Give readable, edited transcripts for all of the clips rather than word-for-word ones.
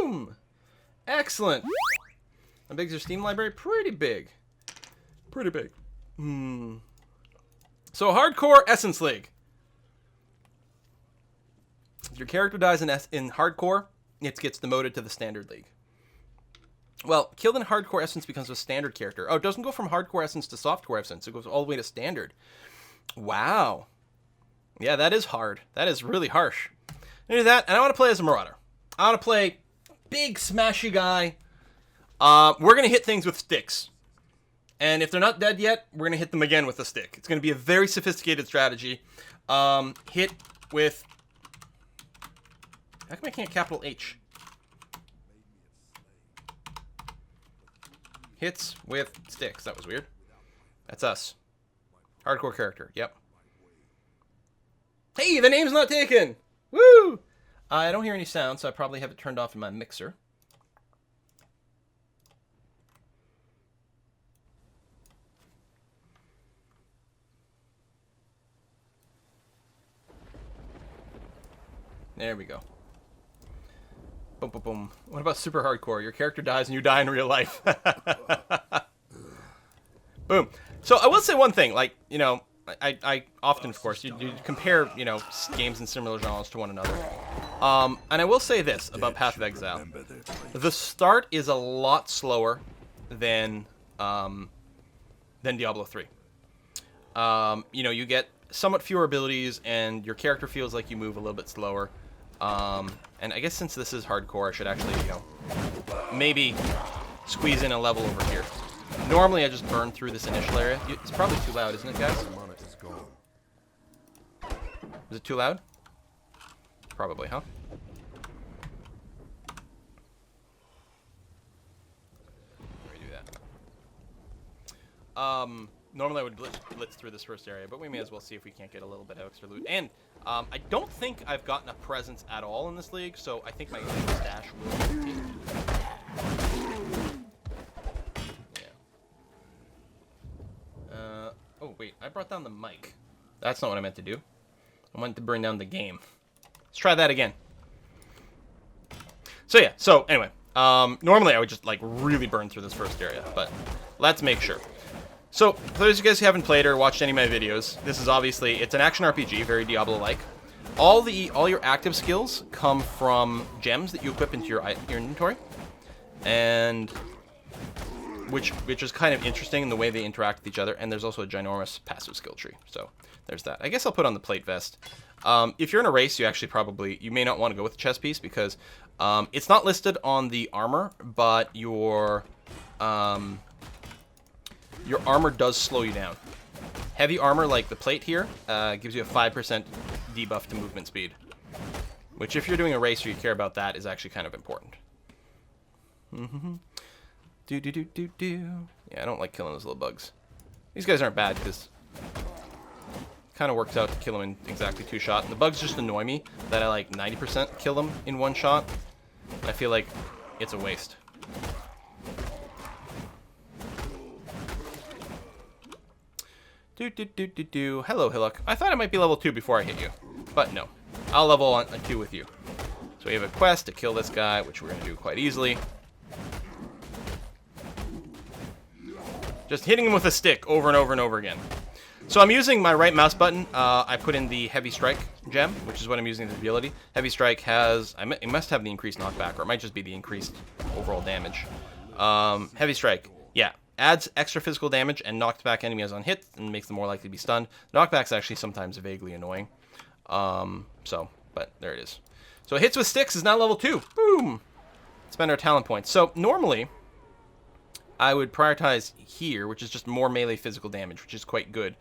Boom! Excellent. How big is your Steam library? Pretty big. Pretty big. So, Hardcore Essence League. If your character dies in Hardcore, it gets demoted to the Standard League. Well, killed in Hardcore Essence becomes a Standard character. Oh, it doesn't go from Hardcore Essence to Softcore Essence. It goes all the way to Standard. Wow. Yeah, that is hard. That is really harsh. I do that, and I want to play as a Marauder. I want to play big, smashy guy. We're going to hit things with sticks. And if they're not dead yet, we're going to hit them again with a stick. It's going to be a very sophisticated strategy. Hit with... How come I can't capital H? Hits with sticks. That was weird. That's us. Hardcore character. Yep. Hey, the name's not taken! Woo! I don't hear any sound, so I probably have it turned off in my mixer. There we go. Boom, boom, boom. What about super hardcore? Your character dies and you die in real life. Boom. So I will say one thing, like, you know, I often, of course, you compare, you know, games in similar genres to one another. And I will say this about Path of Exile. The start is a lot slower than Diablo 3. You know, you get somewhat fewer abilities, and your character feels like you move a little bit slower. And I guess since this is hardcore, I should actually, you know, maybe squeeze in a level over here. Normally, I just burn through this initial area. It's probably too loud, isn't it, guys? Is it too loud? Probably, huh? Let me do that. Normally I would blitz through this first area, but we may as well see if we can't get a little bit of extra loot. And I don't think I've gotten a presence at all in this league, so I think my stash will continue. Yeah. Oh, wait. I brought down the mic. That's not what I meant to do. I meant to bring down the game. Let's try that again. So, yeah. So, anyway. Normally I would just, like, really burn through this first area, but let's make sure. So, for those of you guys who haven't played or watched any of my videos, this is obviously, it's an action RPG, very Diablo-like. All your active skills come from gems that you equip into your inventory, and which is kind of interesting in the way they interact with each other. And there's also a ginormous passive skill tree. So there's that. I guess I'll put on the plate vest. If you're in a race, you actually you may not want to go with the chest piece because it's not listed on the armor, but your armor does slow you down. Heavy armor, like the plate here, gives you a 5% debuff to movement speed. Which, if you're doing a race or you care about that, is actually kind of important. Yeah, I don't like killing those little bugs. These guys aren't bad, because it kind of works out to kill them in exactly 2 shots. And the bugs just annoy me that I, like, 90% kill them in 1 shot. I feel like it's a waste. Hello, Hillock. I thought I might be level 2 before I hit you, but no. I'll level on 2 with you. So we have a quest to kill this guy, which we're going to do quite easily. Just hitting him with a stick over and over and over again. So I'm using my right mouse button. I put in the Heavy Strike gem, which is what I'm using the ability. Heavy Strike has... it must have the increased knockback, or it might just be the increased overall damage. Heavy Strike, yeah. Adds extra physical damage and knocks back enemies on hit and makes them more likely to be stunned. Knockback's actually sometimes vaguely annoying. But there it is. So hits with sticks is now level 2. Boom! Spend our talent points. So normally, I would prioritize here, which is just more melee physical damage, which is quite good.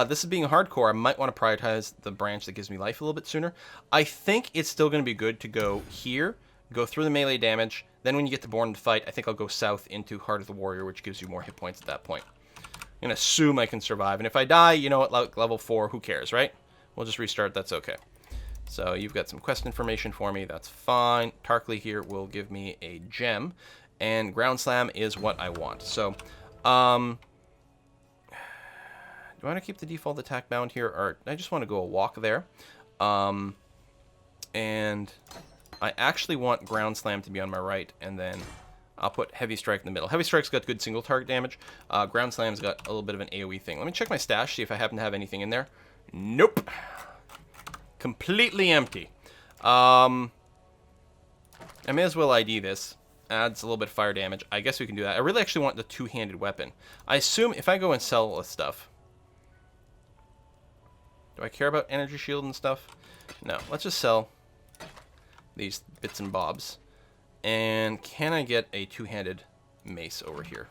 This is being hardcore. I might want to prioritize the branch that gives me life a little bit sooner. I think it's still going to be good to go here, go through the melee damage. Then when you get to Born to Fight, I think I'll go south into Heart of the Warrior, which gives you more hit points at that point. I'm going to assume I can survive. And if I die, you know, at level 4, who cares, right? We'll just restart. That's okay. So you've got some quest information for me. That's fine. Tarkly here will give me a gem. And Ground Slam is what I want. So, do I want to keep the default attack bound here? Or I just want to go a walk there. And I actually want Ground Slam to be on my right, and then I'll put Heavy Strike in the middle. Heavy Strike's got good single target damage. Ground Slam's got a little bit of an AoE thing. Let me check my stash, see if I happen to have anything in there. Nope. Completely empty. I may as well ID this. Adds a little bit of fire damage. I guess we can do that. I really actually want the two-handed weapon. I assume if I go and sell this stuff... Do I care about energy shield and stuff? No. Let's just sell these bits and bobs. And can I get a two-handed mace over here?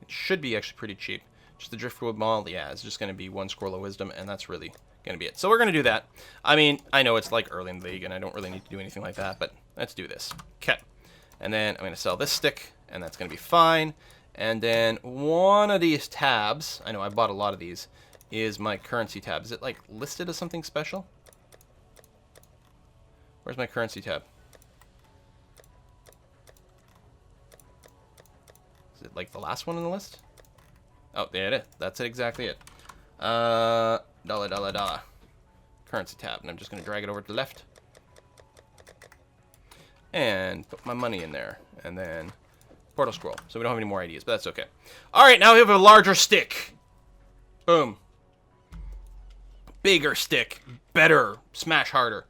It should be actually pretty cheap. Just the driftwood maul, yeah, it's just going to be 1 scroll of wisdom, and that's really going to be it. So we're going to do that. I mean, I know it's like early in the league, and I don't really need to do anything like that, but let's do this. Okay. And then I'm going to sell this stick, and that's going to be fine. And then one of these tabs, I know I bought a lot of these, is my currency tab. Is it like listed as something special? Where's my currency tab? Is it like the last one on the list? Oh, there it is. That's it, exactly it. $. Currency tab. And I'm just going to drag it over to the left. And put my money in there. And then portal scroll. So we don't have any more ideas, but that's okay. Alright, now we have a larger stick. Boom. Bigger stick. Better. Smash harder.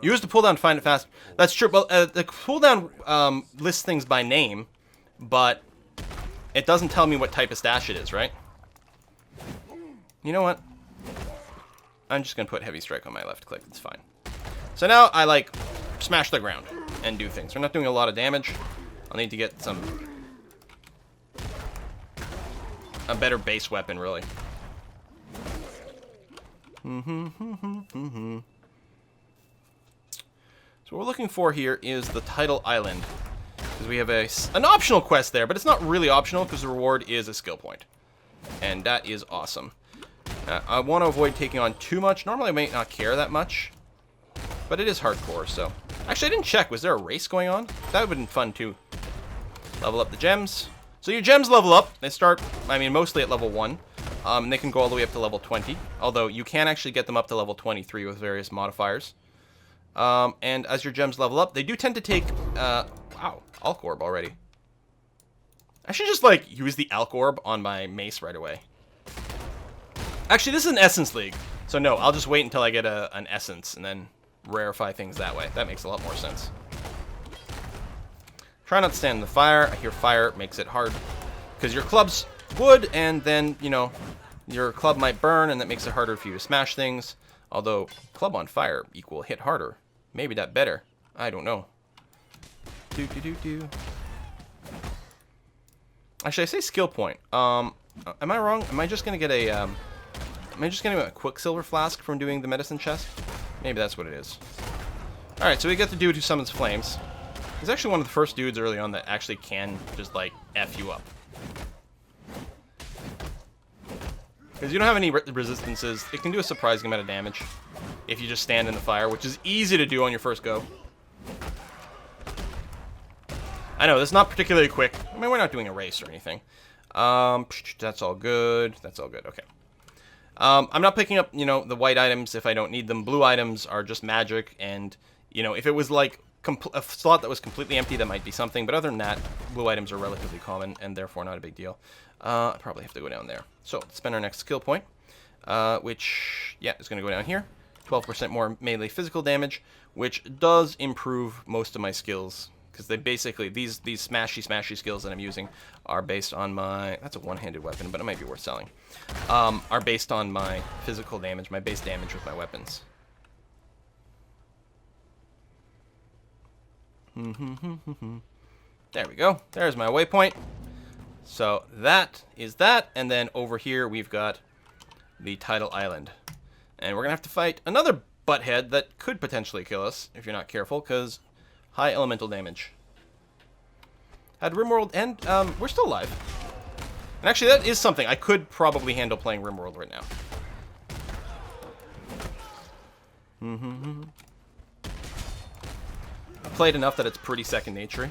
Use the pulldown to find it fast. That's true. Well, the pulldown lists things by name, but it doesn't tell me what type of stash it is, right? You know what? I'm just going to put Heavy Strike on my left click. It's fine. So now I, like, smash the ground and do things. We're not doing a lot of damage. I'll need to get a better base weapon, really. So what we're looking for here is the Tidal Island. Because we have an optional quest there, but it's not really optional because the reward is a skill point. And that is awesome. I want to avoid taking on too much. Normally I might not care that much. But it is hardcore, so... Actually, I didn't check. Was there a race going on? That would have been fun, too. Level up the gems. So your gems level up. They start, I mean, mostly at level 1. And they can go all the way up to level 20. Although, you can actually get them up to level 23 with various modifiers. And as your gems level up, they do tend to take... wow, Alk Orb already. I should just, like, use the Alk Orb on my mace right away. Actually, this is an Essence League. So no, I'll just wait until I get an Essence and then rarefy things that way. That makes a lot more sense. Try not to stand in the fire. I hear fire makes it hard. Because your club's wood, and then, you know, your club might burn, and that makes it harder for you to smash things. Although, club on fire equal hit harder. Maybe that better. I don't know. Actually, I say skill point. Am I wrong? Am I just gonna get a am I just getting a Quicksilver flask from doing the medicine chest? Maybe that's what it is. Alright, so we get the dude who summons flames. He's actually one of the first dudes early on that actually can just, like, F you up. Because you don't have any resistances. It can do a surprising amount of damage if you just stand in the fire, which is easy to do on your first go. I know, that's not particularly quick. I mean, we're not doing a race or anything. That's all good. That's all good. Okay. I'm not picking up, you know, the white items if I don't need them. Blue items are just magic, and, you know, if it was, like, a slot that was completely empty, that might be something. But other than that, blue items are relatively common, and therefore not a big deal. I probably have to go down there. So, let's spend our next skill point, which, yeah, is going to go down here. 12% more melee physical damage, which does improve most of my skills. Because they basically, these smashy skills that I'm using are based on my... That's a one-handed weapon, but it might be worth selling. Are based on my physical damage, my base damage with my weapons. There we go. There's my waypoint. So that is that. And then over here we've got the Tidal Island. And we're going to have to fight another butthead that could potentially kill us if you're not careful, because... high elemental damage. Had RimWorld, and we're still alive. And actually, that is something I could probably handle playing RimWorld right now. I played enough that it's pretty second nature.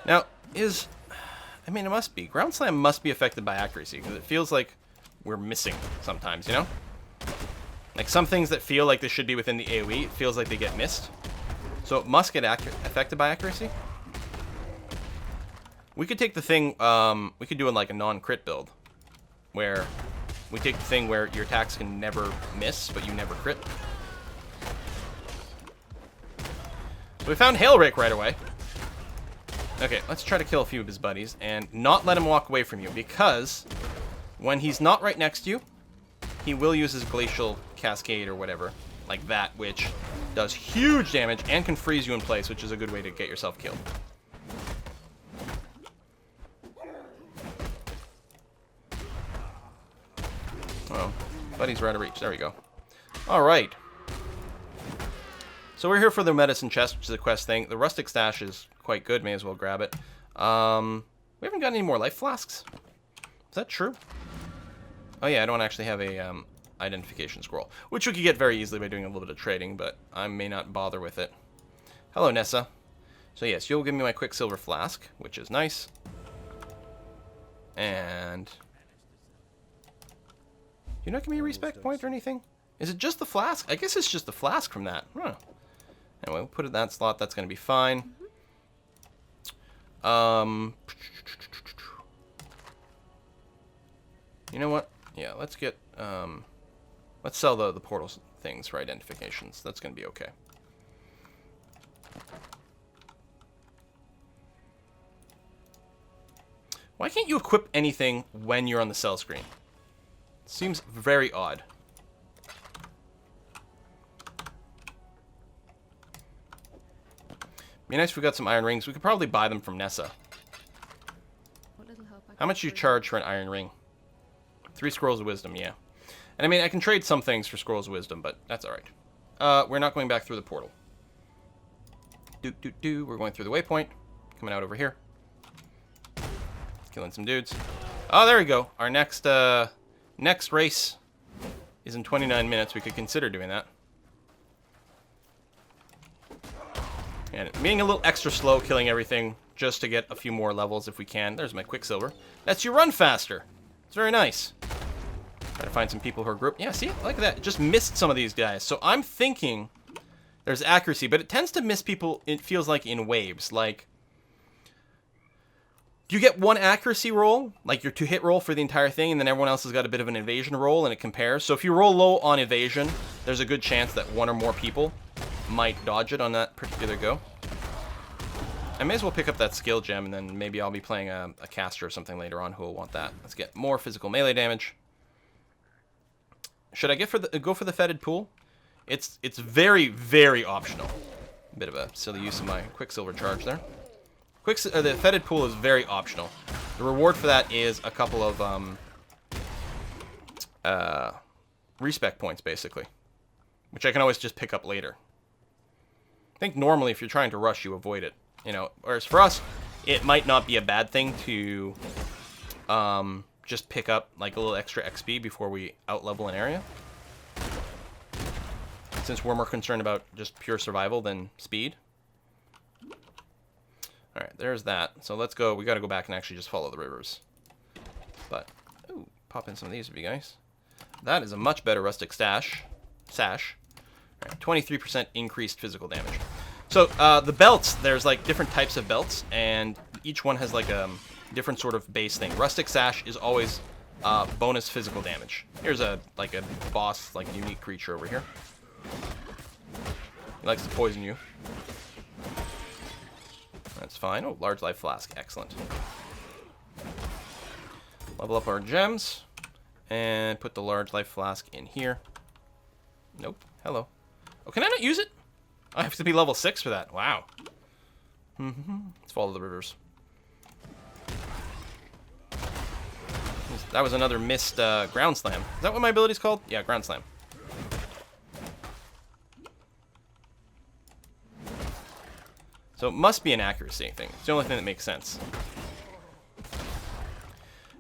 Now, I mean, it must be. Ground Slam must be affected by accuracy, because it feels like we're missing sometimes, you know? Like, some things that feel like they should be within the AoE, it feels like they get missed. So it must get affected by accuracy. We could take the thing, we could do it like a non-crit build, where we take the thing where your attacks can never miss, but you never crit. So we found Hail Rake right away. Okay, let's try to kill a few of his buddies and not let him walk away from you, because when he's not right next to you, he will use his Glacial Cascade or whatever, like that, which does huge damage and can freeze you in place, which is a good way to get yourself killed. Oh, buddies are out of reach. There we go. All right. So we're here for the medicine chest, which is a quest thing. The rustic stash is quite good. May as well grab it. We haven't got any more life flasks. Is that true? Oh yeah, I don't actually have a identification scroll, which we could get very easily by doing a little bit of trading, but I may not bother with it. Hello, Nessa. So yes, you'll give me my Quicksilver flask, which is nice. And you're not giving me a respec point or anything? Is it just the flask? I guess it's just the flask from that. Huh. Anyway, we'll put it in that slot. That's going to be fine. You know what? Yeah, let's get... let's sell the portal things for identifications. That's going to be okay. Why can't you equip anything when you're on the sell screen? Seems very odd. Be nice if we got some iron rings. We could probably buy them from Nessa. How much do you charge for an iron ring? 3 scrolls of wisdom, yeah. And I mean, I can trade some things for scrolls of wisdom, but that's alright. We're not going back through the portal. We're going through the waypoint. Coming out over here. Killing some dudes. Oh, there we go. Our next race is in 29 minutes. We could consider doing that. And being a little extra slow, killing everything just to get a few more levels if we can. There's my Quicksilver. That's you run faster. It's very nice. Try to find some people who are grouped. Yeah, see? Like that. It just missed some of these guys. So I'm thinking there's accuracy, but it tends to miss people, it feels like, in waves. Like, you get one accuracy roll, like your 2-hit roll for the entire thing, and then everyone else has got a bit of an evasion roll, and it compares. So if you roll low on evasion, there's a good chance that one or more people might dodge it on that particular go. I may as well pick up that skill gem, and then maybe I'll be playing a caster or something later on who will want that. Let's get more physical melee damage. Should I go for the fetid pool? It's very, very optional. A bit of a silly use of my Quicksilver charge there. The fetid pool is very optional. The reward for that is a couple of respec points, basically, which I can always just pick up later. I think normally if you're trying to rush, you avoid it. You know, whereas for us, it might not be a bad thing to just pick up like a little extra XP before we outlevel an area, since we're more concerned about just pure survival than speed. All right, there's that. So let's go. We got to go back and actually just follow the rivers. But ooh, pop in some of these would be nice. That is a much better rustic sash. All right, 23% increased physical damage. So the belts, there's like different types of belts, and each one has like a different sort of base thing. Rustic Sash is always bonus physical damage. Here's a boss, like unique creature over here. He likes to poison you. That's fine. Oh, large life flask. Excellent. Level up our gems and put the large life flask in here. Nope. Hello. Oh, can I not use it? I have to be level 6 for that. Wow. Let's follow the rivers. That was another missed ground slam. Is that what my ability's called? Yeah, ground slam. So it must be an accuracy thing. It's the only thing that makes sense.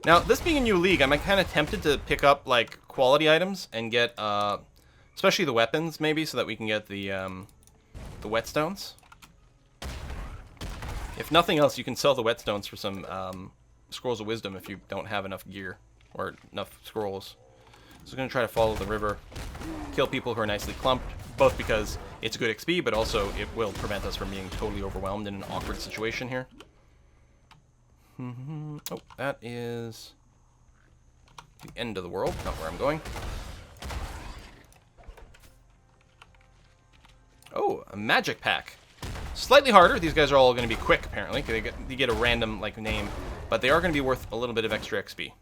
Now, this being a new league, I'm kind of tempted to pick up like quality items and get, especially the weapons, maybe, so that we can get the whetstones. If nothing else, you can sell the whetstones for some scrolls of wisdom if you don't have enough gear. or enough scrolls. So I'm going to try to follow the river, kill people who are nicely clumped, both because it's good XP, but also it will prevent us from being totally overwhelmed in an awkward situation here. Oh, that is the end of the world, not where I'm going. Oh, a magic pack. Slightly harder. These guys are all going to be quick, apparently. You get a random like name, but they are going to be worth a little bit of extra XP.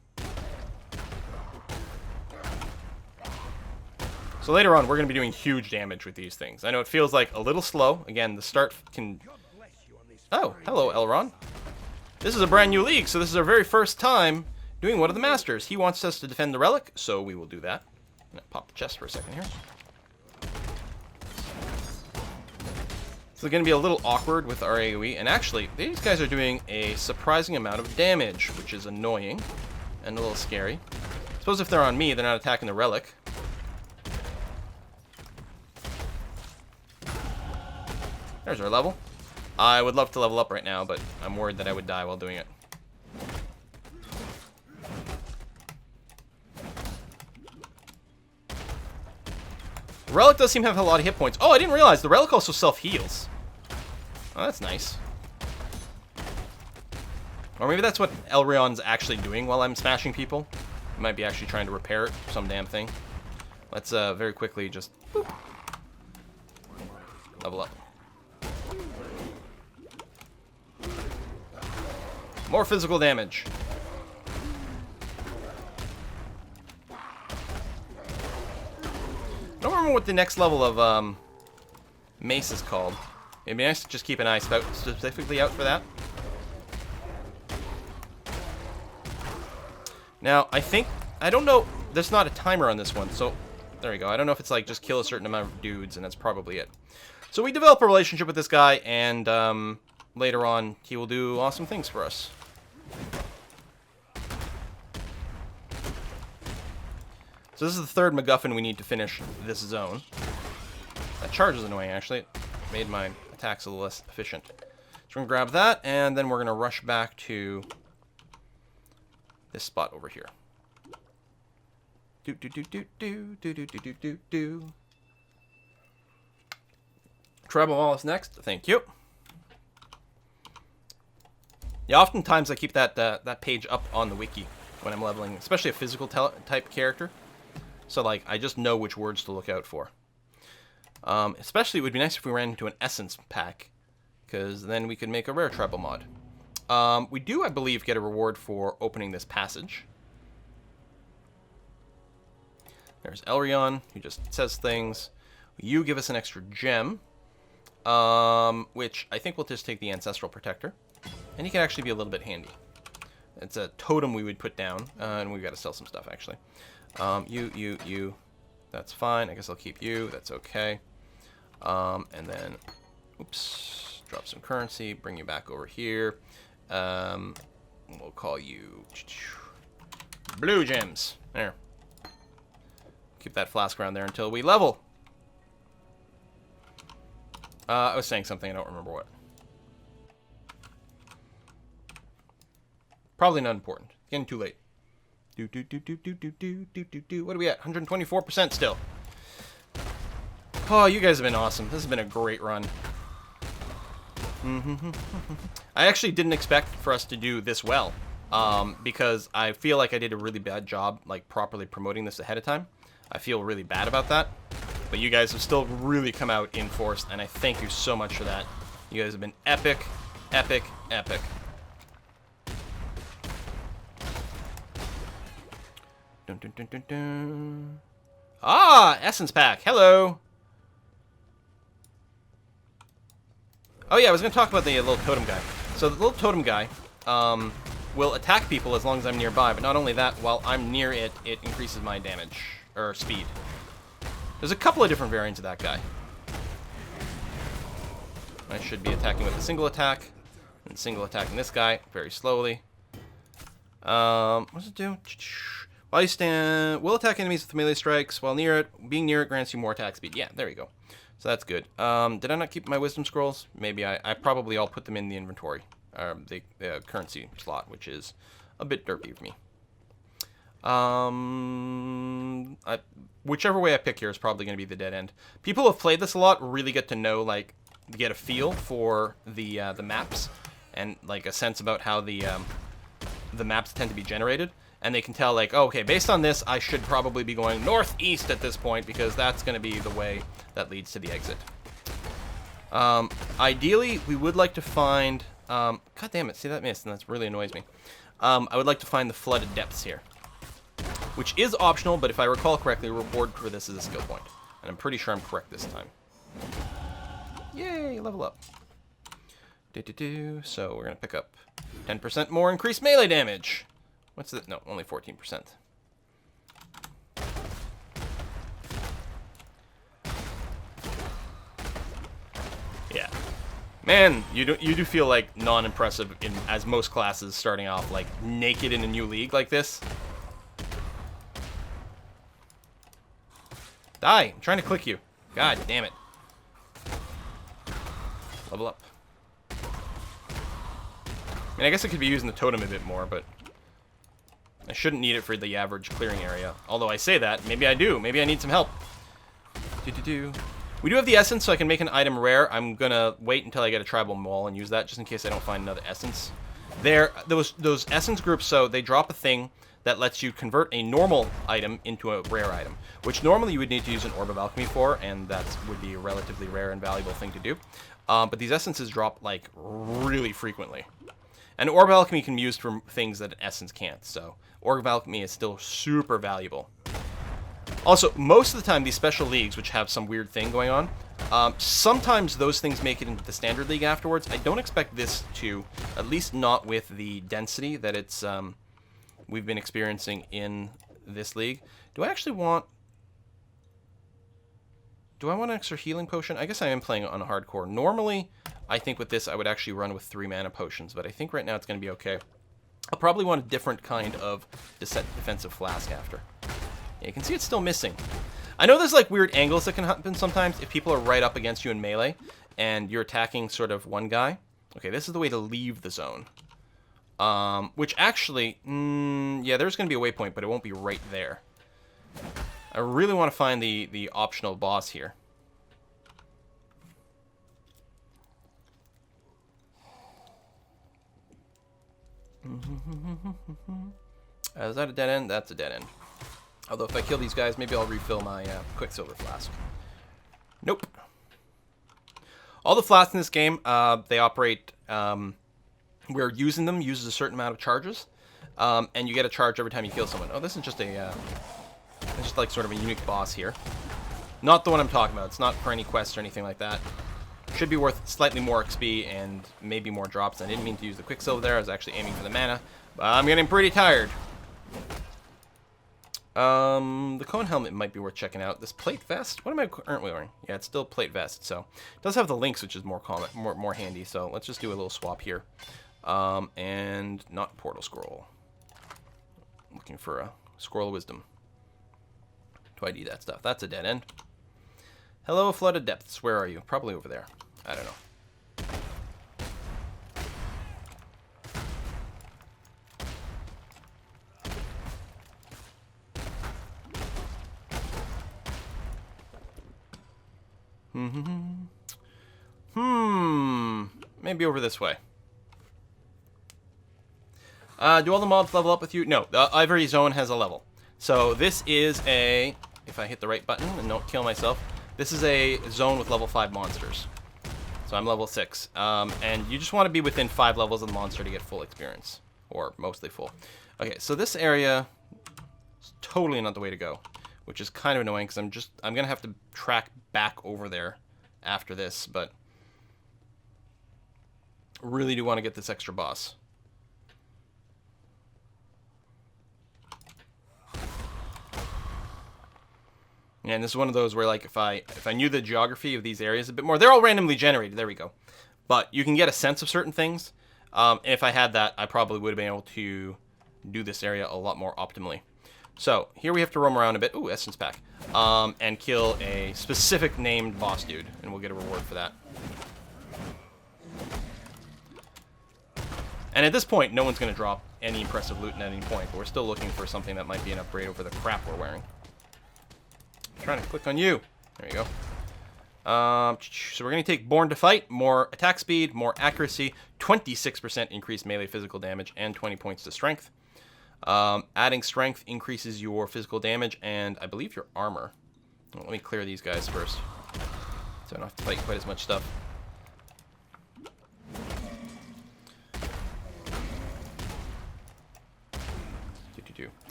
So later on, we're going to be doing huge damage with these things. I know it feels like a little slow. Again, the start can... Oh, hello, Elreon. This is a brand new league, so this is our very first time doing one of the masters. He wants us to defend the relic, so we will do that. I'm going to pop the chest for a second here. So it's going to be a little awkward with our AoE, and actually, these guys are doing a surprising amount of damage, which is annoying and a little scary. I suppose if they're on me, they're not attacking the relic. There's our level. I would love to level up right now, but I'm worried that I would die while doing it. The relic does seem to have a lot of hit points. Oh, I didn't realize the relic also self-heals. Oh, that's nice. Or maybe that's what Elreon's actually doing while I'm smashing people. He might be actually trying to repair it, some damn thing. Let's very quickly just boop, level up. More physical damage. I don't remember what the next level of mace is called. It'd be nice to just keep an eye specifically out for that. Now, I don't know, there's not a timer on this one, so there we go. I don't know if it's like just kill a certain amount of dudes, and that's probably it. So we develop a relationship with this guy, and later on, he will do awesome things for us. So this is the third MacGuffin we need to finish this zone. That charge is annoying, actually. It made my attacks a little less efficient. So we're going to grab that, and then we're going to rush back to this spot over here. Treble Wall is next. Thank you. Yeah, oftentimes I keep that page up on the wiki when I'm leveling, especially a physical type character. So, like, I just know which words to look out for. Especially, it would be nice if we ran into an essence pack, because then we could make a rare tribal mod. We do, I believe, get a reward for opening this passage. There's Elreon, who just says things. You give us an extra gem, which I think we'll just take the Ancestral Protector. And he can actually be a little bit handy. It's a totem we would put down, and we've got to sell some stuff, actually. You. That's fine. I guess I'll keep you. That's okay. And then, oops, drop some currency, bring you back over here. We'll call you blue gems. There. Keep that flask around there until we level. I was saying something, I don't remember what. Probably not important. Getting too late. What are we at? 124% still. Oh, you guys have been awesome. This has been a great run. I actually didn't expect for us to do this well, because I feel like I did a really bad job, like, properly promoting this ahead of time. I feel really bad about that. But you guys have still really come out in force, and I thank you so much for that. You guys have been epic, epic, epic. Dun, dun, dun, dun, dun. Ah, Essence Pack. Hello. Oh yeah, I was going to talk about the little totem guy. So the little totem guy will attack people as long as I'm nearby, but not only that, while I'm near it, it increases my damage, or speed. There's a couple of different variants of that guy. I should be attacking with a single attack, and single attacking this guy very slowly. What's it do? While you stand, will attack enemies with melee strikes. While near it, being near it grants you more attack speed. Yeah, there you go. So that's good. Did I not keep my wisdom scrolls? Maybe I probably all put them in the inventory, the currency slot, which is a bit derpy of me. Whichever way I pick here is probably going to be the dead end. People who have played this a lot really get to know, like, get a feel for the maps and like a sense about how the maps tend to be generated, and they can tell like, oh, okay, based on this, I should probably be going northeast at this point because that's going to be the way that leads to the exit. Ideally, we would like to find. God damn it! See that missed, and that really annoys me. I would like to find the flooded depths here, which is optional, but if I recall correctly, reward for this is a skill point, and I'm pretty sure I'm correct this time. Yay, level up. So we're gonna pick up 10% more increased melee damage. What's this? No, only 14%. Yeah, man, you do feel like non-impressive in as most classes starting off like naked in a new league like this. Die! I'm trying to click you. God damn it. Level up. I mean, I guess I could be using the totem a bit more, but I shouldn't need it for the average clearing area. Although I say that, maybe I do. Maybe I need some help. We do have the essence, so I can make an item rare. I'm gonna wait until I get a tribal mall and use that, just in case I don't find another essence. Those essence groups, so they drop a thing that lets you convert a normal item into a rare item, which normally you would need to use an Orb of Alchemy for, and that would be a relatively rare and valuable thing to do. But these essences drop, like, really frequently. And Orb of Alchemy can be used for things that an essence can't, so Orb of Alchemy is still super valuable. Also, most of the time, these special leagues, which have some weird thing going on, sometimes those things make it into the standard league afterwards. I don't expect this to, at least not with the density that it's we've been experiencing in this league. Do I actually want... Do I want an extra healing potion? I guess I am playing on hardcore. Normally, I think with this, I would actually run with 3 mana potions, but I think right now it's going to be okay. I'll probably want a different kind of defensive flask after. Yeah, you can see it's still missing. I know there's like weird angles that can happen sometimes if people are right up against you in melee and you're attacking sort of one guy. Okay, this is the way to leave the zone. Which actually, yeah, there's going to be a waypoint, but it won't be right there. I really want to find the optional boss here. Is that a dead end? That's a dead end. Although if I kill these guys, maybe I'll refill my Quicksilver flask. Nope. All the flasks in this game, they operate... where using them uses a certain amount of charges, and you get a charge every time you kill someone. Oh, this is just a... it's just like sort of a unique boss here. Not the one I'm talking about. It's not for any quests or anything like that. Should be worth slightly more XP and maybe more drops. I didn't mean to use the Quicksilver there. I was actually aiming for the mana. But I'm getting pretty tired. The cone helmet might be worth checking out. This plate vest? What am I currently wearing? Yeah, it's still plate vest. So it does have the links, which is more handy. So let's just do a little swap here. And not portal scroll. Looking for a scroll of wisdom. Do I need that stuff? That's a dead end. Hello, flooded depths. Where are you? Probably over there. I don't know. Maybe over this way. Do all the mobs level up with you? No, every zone has a level. So this is a... If I hit the right button and don't kill myself, this is a zone with level 5 monsters. So I'm level 6. And you just want to be within 5 levels of the monster to get full experience. Or mostly full. Okay, so this area is totally not the way to go. Which is kind of annoying because I'm going to have to track back over there after this. But really do want to get this extra boss. And this is one of those where, like, if I knew the geography of these areas a bit more, they're all randomly generated. There we go. But you can get a sense of certain things. And if I had that, I probably would have been able to do this area a lot more optimally. So here we have to roam around a bit. Ooh, essence pack. And kill a specific named boss dude, and we'll get a reward for that. And at this point, no one's going to drop any impressive loot at any point, but we're still looking for something that might be an upgrade over the crap we're wearing. I'm trying to click on you. There you go. So we're going to take Born to Fight, more attack speed, more accuracy, 26% increased melee physical damage, and 20 points to strength. Adding strength increases your physical damage and I believe your armor. Well, let me clear these guys first, so I don't have to fight quite as much stuff.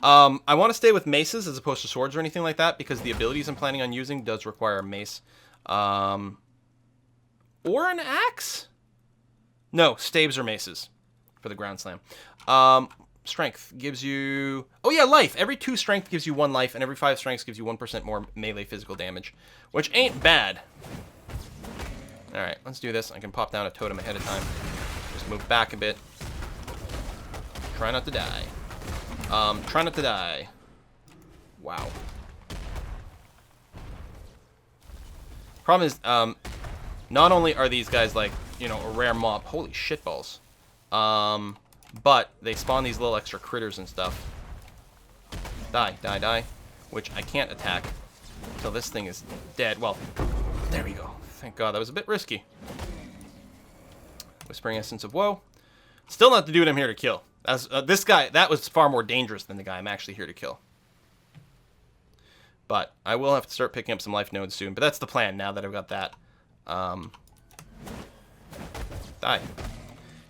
I want to stay with maces as opposed to swords or anything like that, because the abilities I'm planning on using does require a mace. Or an axe? No, staves or maces for the ground slam. Strength gives you... Oh yeah, life. Every 2 strength gives you 1 life, and every 5 strength gives you 1% more melee physical damage, which ain't bad. Alright, let's do this. I can pop down a totem ahead of time. Just move back a bit. Try not to die. Try not to die. Wow. Problem is, not only are these guys like, you know, a rare mob. Holy shitballs. But they spawn these little extra critters and stuff. Die, die, die. Which I can't attack until this thing is dead. Well, there we go. Thank God, that was a bit risky. Whispering Essence of Woe. Still not the dude I'm here to kill. As this guy, that was far more dangerous than the guy I'm actually here to kill. But I will have to start picking up some life nodes soon. But that's the plan now that I've got that. Die.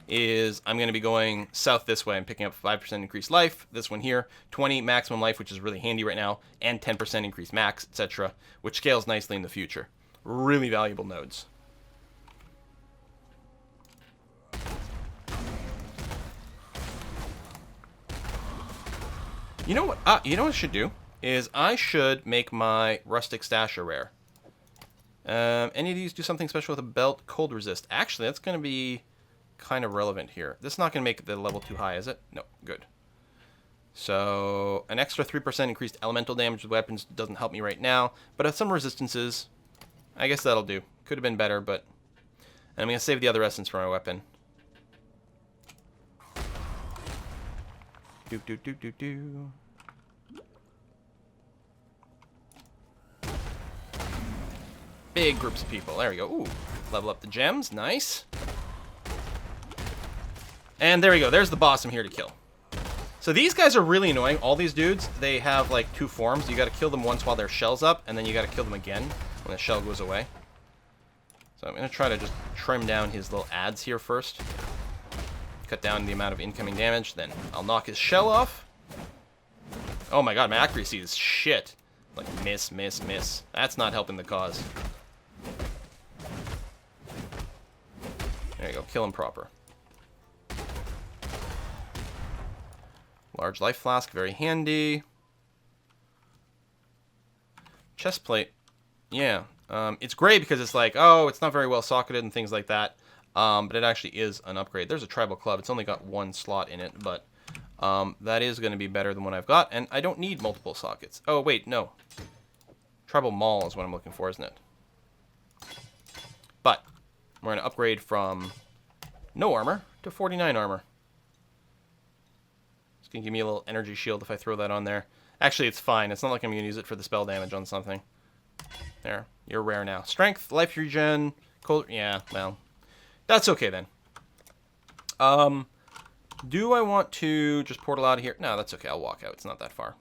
Is I'm going to be going south this way. I'm picking up 5% increased life. This one here, 20 maximum life, which is really handy right now, and 10% increased max, etc., which scales nicely in the future. Really valuable nodes. You know what? You know what I should do is I should make my rustic stash a rare. Any of these do something special with a belt, cold resist. Actually, that's going to be kind of relevant here. This is not going to make the level too high, is it? No, good. So an extra 3% increased elemental damage with weapons doesn't help me right now, but some resistances, I guess that'll do. Could have been better, but and I'm going to save the other essence for my weapon. Do do do do do. Big groups of people. There we go. Ooh, level up the gems. Nice. And there we go. There's the boss I'm here to kill. So these guys are really annoying. All these dudes, they have like 2 forms. You got to kill them once while their shell's up, and then you got to kill them again when the shell goes away. So I'm going to try to just trim down his little adds here first. Cut down the amount of incoming damage, then I'll knock his shell off. Oh my god, my accuracy is shit. Like, miss, miss, miss. That's not helping the cause. There you go, kill him proper. Large life flask, very handy. Chest plate. Yeah, it's great because it's like, oh, it's not very well socketed and things like that. But it actually is an upgrade. There's a tribal club. It's only got 1 slot in it, but that is going to be better than what I've got. And I don't need multiple sockets. Oh, wait, no. Tribal maul is what I'm looking for, isn't it? But we're going to upgrade from no armor to 49 armor. It's going to give me a little energy shield if I throw that on there. Actually, it's fine. It's not like I'm going to use it for the spell damage on something. There. You're rare now. Strength, life regen, cold... Yeah, well... That's okay then. Do I want to just portal out of here? No, that's okay. I'll walk out. It's not that far.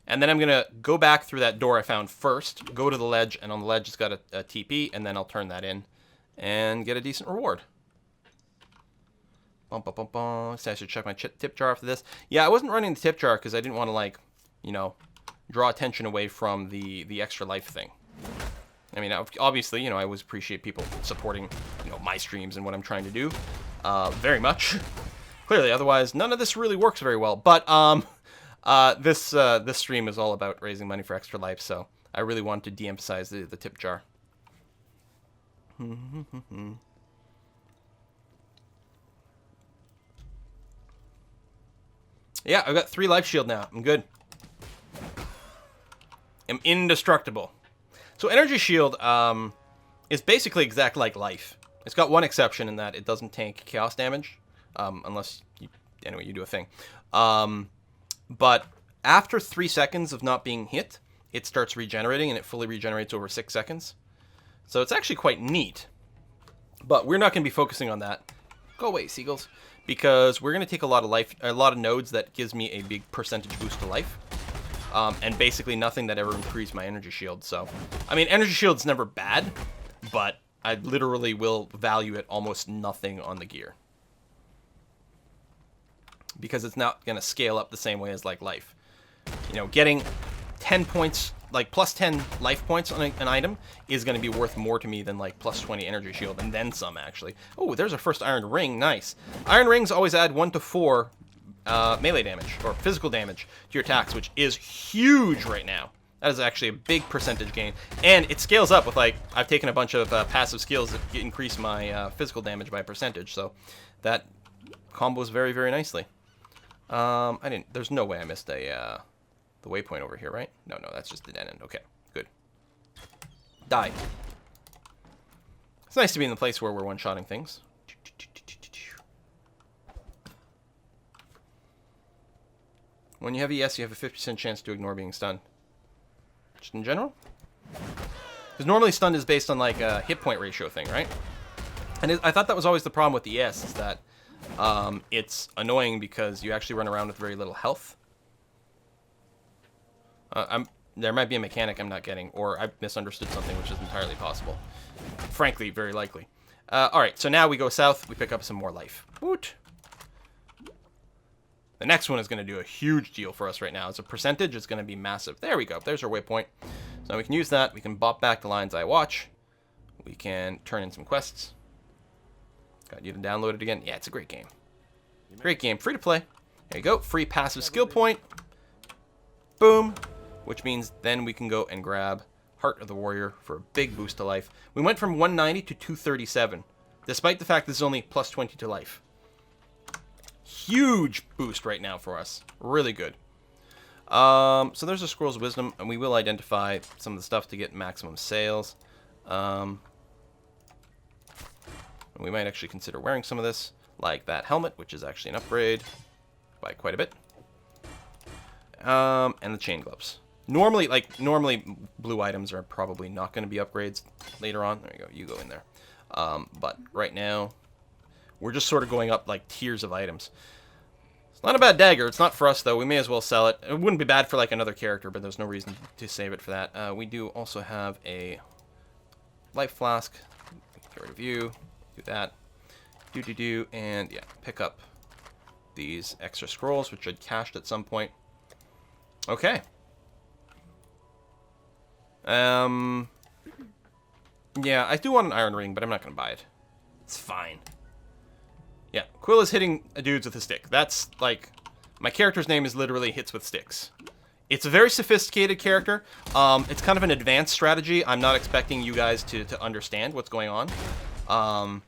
And then I'm going to go back through that door I found first, go to the ledge, and on the ledge it's got a TP, and then I'll turn that in and get a decent reward. Bum, bum, bum, bum. So I should check my tip jar after this. Yeah, I wasn't running the tip jar because I didn't want to, like, you know, draw attention away from the extra life thing. I mean, obviously, you know, I always appreciate people supporting, you know, my streams and what I'm trying to do, very much. Clearly, otherwise, none of this really works very well. But this stream is all about raising money for extra life, so I really wanted to de-emphasize the tip jar. Yeah, I've got 3 life shield now. I'm good. I'm indestructible. So Energy Shield is basically exact like Life. It's got one exception in that it doesn't tank chaos damage. unless you, anyway, you do a thing. But after 3 seconds of not being hit, it starts regenerating, and it fully regenerates over 6 seconds. So it's actually quite neat. But we're not going to be focusing on that. Go away, seagulls. Because we're going to take a lot of nodes that gives me a big percentage boost to life. And basically nothing that ever increased my energy shield. So, I mean, energy shield's never bad, but I literally will value it almost nothing on the gear. Because it's not going to scale up the same way as, like, life. You know, getting 10 points, like, plus 10 life points on an item is going to be worth more to me than, like, plus 20 energy shield, and then some, actually. Oh, there's our first iron ring. Nice. Iron rings always add 1 to 4 melee damage, or physical damage, to your attacks, which is huge right now. That is actually a big percentage gain. And it scales up with, like, I've taken a bunch of passive skills that increase my physical damage by percentage, so that combos very, very nicely. There's no way I missed the waypoint over here, right? No, that's just the dead end. Okay, good. Die. It's nice to be in the place where we're one-shotting things. When you have ES, you have a 50% chance to ignore being stunned. Just in general? Because normally stun is based on, like, a hit point ratio thing, right? And I thought that was always the problem with ES, is that it's annoying because you actually run around with very little health. There might be a mechanic I'm not getting, or I've misunderstood something, which is entirely possible. Frankly, very likely. Alright, so now we go south, we pick up some more life. Woot! The next one is going to do a huge deal for us right now. As a percentage, it's going to be massive. There we go. There's our waypoint. So now we can use that. We can bop back to Lion's Eye Watch. We can turn in some quests. Got you to download it again. Yeah, it's a great game. Great game. Free to play. There you go. Free passive skill point. Boom. Which means then we can go and grab Heart of the Warrior for a big boost to life. We went from 190 to 237, despite the fact this is only plus 20 to life. Huge boost right now for us. Really good. So there's a Scroll's Wisdom, and we will identify some of the stuff to get maximum sales. We might actually consider wearing some of this, like that helmet, which is actually an upgrade by quite a bit. And the chain gloves. Normally blue items are probably not going to be upgrades later on. There you go. You go in there. But right now, we're just sort of going up like tiers of items. It's not a bad dagger. It's not for us, though. We may as well sell it. It wouldn't be bad for like another character, but there's no reason to save it for that. We do also have a life flask. Get rid of you. Do that. And yeah, pick up these extra scrolls, which I'd cached at some point. Okay. Yeah, I do want an iron ring, but I'm not going to buy it. It's fine. Yeah, Quill is hitting dudes with a stick. That's, like, my character's name is literally Hits with Sticks. It's a very sophisticated character. It's kind of an advanced strategy. I'm not expecting you guys to understand what's going on. I'm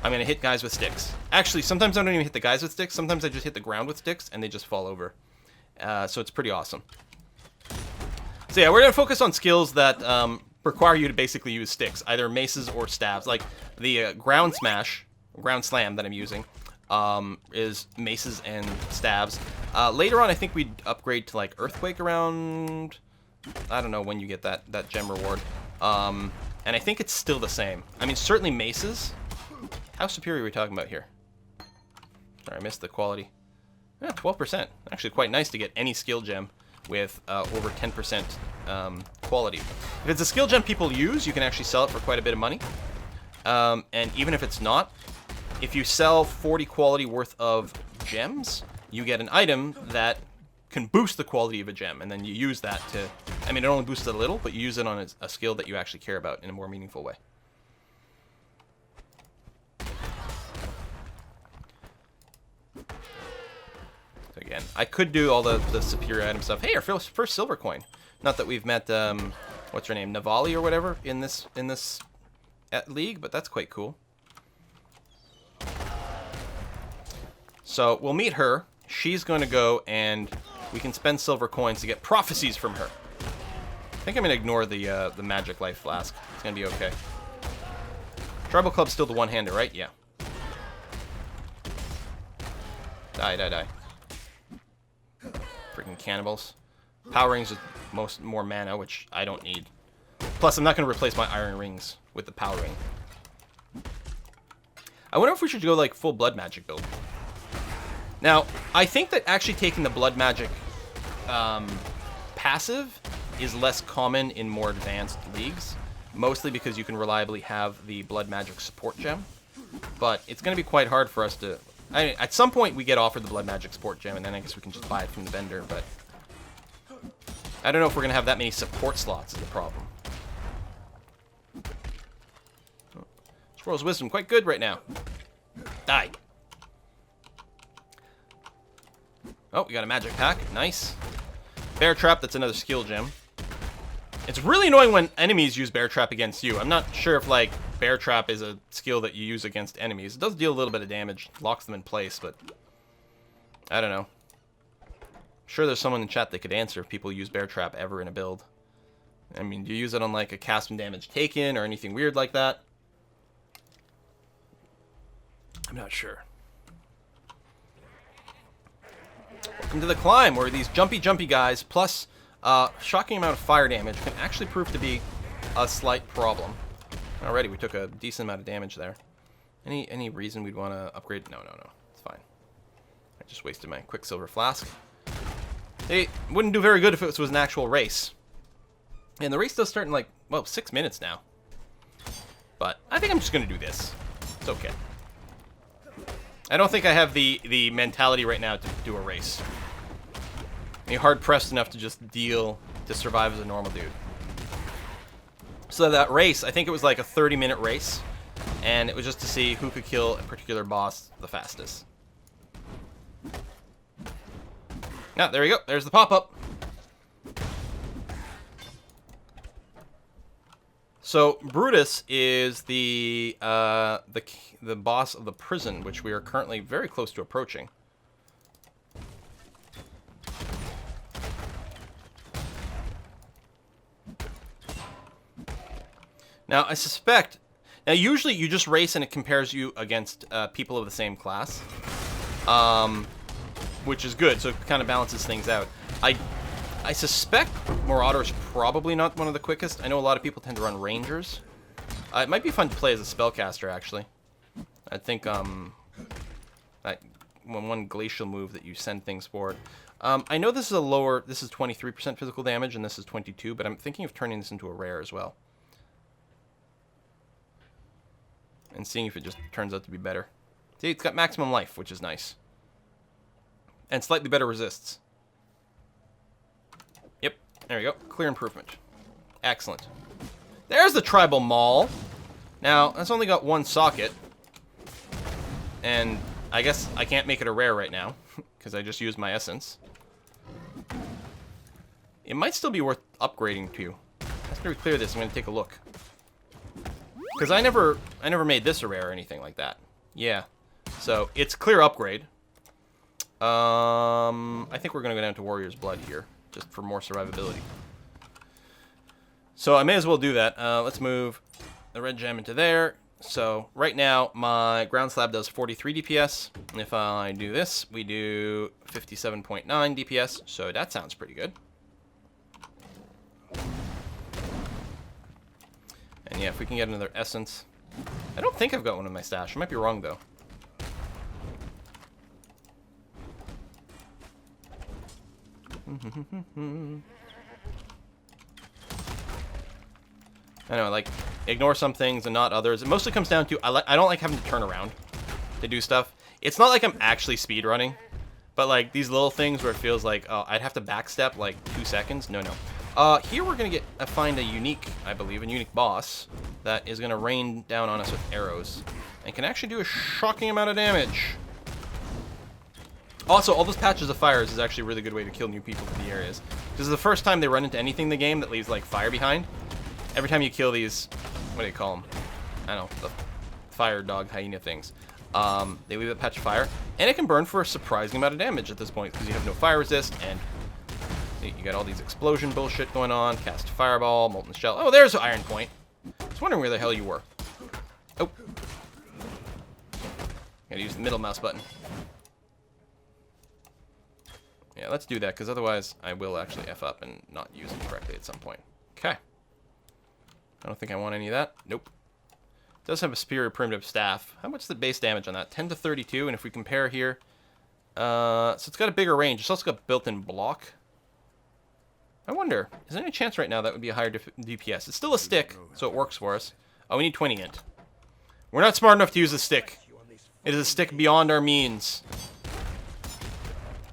going to hit guys with sticks. Actually, sometimes I don't even hit the guys with sticks. Sometimes I just hit the ground with sticks, and they just fall over. So it's pretty awesome. So yeah, we're going to focus on skills that require you to basically use sticks, either maces or stabs. Like the ground slam that I'm using is maces and stabs. Later on, I think we'd upgrade to like earthquake around, I don't know when you get that gem reward. And I think it's still the same. I mean, certainly maces. How superior are we talking about here? Sorry, I missed the quality. Yeah, 12%. Actually quite nice to get any skill gem with over 10% quality. If it's a skill gem people use, you can actually sell it for quite a bit of money. And even if it's not, if you sell 40 quality worth of gems, you get an item that can boost the quality of a gem, and then you use that to... I mean, it only boosts it a little, but you use it on a skill that you actually care about in a more meaningful way. So again, I could do all the superior item stuff. Hey, our first silver coin. Not that we've met, what's her name, Navali or whatever in this league, but that's quite cool. So we'll meet her. She's going to go and we can spend silver coins to get prophecies from her. I think I'm going to ignore the magic life flask. It's going to be okay. Tribal Club's still the one-hander, right? Yeah. Die, die, die. Freaking cannibals. Power rings with more mana, which I don't need. Plus, I'm not going to replace my iron rings with the power ring. I wonder if we should go like full blood magic build. Now, I think that actually taking the blood magic passive is less common in more advanced leagues. Mostly because you can reliably have the blood magic support gem. But it's going to be quite hard for us to... at some point, we get offered the blood magic support gem, and then I guess we can just buy it from the vendor, but... I don't know if we're going to have that many support slots is the problem. Squirrel's Wisdom, quite good right now. Die. Oh, we got a magic pack. Nice. Bear Trap, that's another skill gem. It's really annoying when enemies use Bear Trap against you. I'm not sure if, like, Bear Trap is a skill that you use against enemies. It does deal a little bit of damage, locks them in place, but... I don't know. I'm sure there's someone in chat that could answer if people use Bear Trap ever in a build. I mean, do you use it on, like, a cast and damage taken or anything weird like that? I'm not sure. Welcome to the climb, where these jumpy guys, plus shocking amount of fire damage, can actually prove to be a slight problem. Alrighty, we took a decent amount of damage there. Any reason we'd want to upgrade? No, it's fine. I just wasted my Quicksilver Flask. It wouldn't do very good if it was an actual race. And the race does start in, like, well, 6 minutes now. But I think I'm just going to do this. It's okay. I don't think I have the mentality right now to do a race. I'm hard-pressed enough to just to survive as a normal dude. So that race, I think it was like a 30-minute race. And it was just to see who could kill a particular boss the fastest. Now, there we go. There's the pop-up. So Brutus is the boss of the prison, which we are currently very close to approaching. Now I suspect. Now usually you just race and it compares you against people of the same class, which is good. So it kind of balances things out. I suspect Marauder's probably not one of the quickest. I know a lot of people tend to run Rangers. It might be fun to play as a spellcaster, actually. I think that one glacial move that you send things forward. I know this is this is 23% physical damage, and this is 22, but I'm thinking of turning this into a rare as well. And seeing if it just turns out to be better. See, it's got maximum life, which is nice. And slightly better resists. Yep, there we go. Clear improvement. Excellent. There's the Tribal Maul. Now, that's only got one socket. And I guess I can't make it a rare right now, because I just used my essence. It might still be worth upgrading to. After we clear this, I'm going to take a look. Because I never made this a rare or anything like that. Yeah. So, it's clear upgrade. I think we're going to go down to Warrior's Blood here, just for more survivability. So I may as well do that. Let's move the red gem into there. So right now, my ground slab does 43 DPS. And if I do this, we do 57.9 DPS. So that sounds pretty good. And yeah, if we can get another essence. I don't think I've got one in my stash. I might be wrong, though. I know, like, ignore some things and not others. It mostly comes down to, I don't like having to turn around to do stuff. It's not like I'm actually speedrunning, but, like, these little things where it feels like, oh, I'd have to backstep, like, 2 seconds. No. Here we're going to find a unique, I believe, a unique boss that is going to rain down on us with arrows and can actually do a shocking amount of damage. Also, all those patches of fires is actually a really good way to kill new people in the areas. This is the first time they run into anything in the game that leaves, like, fire behind. Every time you kill these, what do you call them? I don't know, the fire dog hyena things. They leave a patch of fire, and it can burn for a surprising amount of damage at this point because you have no fire resist, and you got all these explosion bullshit going on. Cast fireball, molten shell. Oh, there's Iron Point. I was wondering where the hell you were. Oh, gotta use the middle mouse button. Yeah, let's do that, because otherwise I will actually F up and not use it correctly at some point. Okay. I don't think I want any of that. Nope. It does have a superior primitive staff. How much is the base damage on that? 10 to 32, and if we compare here... so it's got a bigger range. It's also got built-in block. I wonder, is there any chance right now that would be a higher DPS? It's still a stick, so it works for us. Oh, we need 20 int. We're not smart enough to use a stick. It is a stick beyond our means.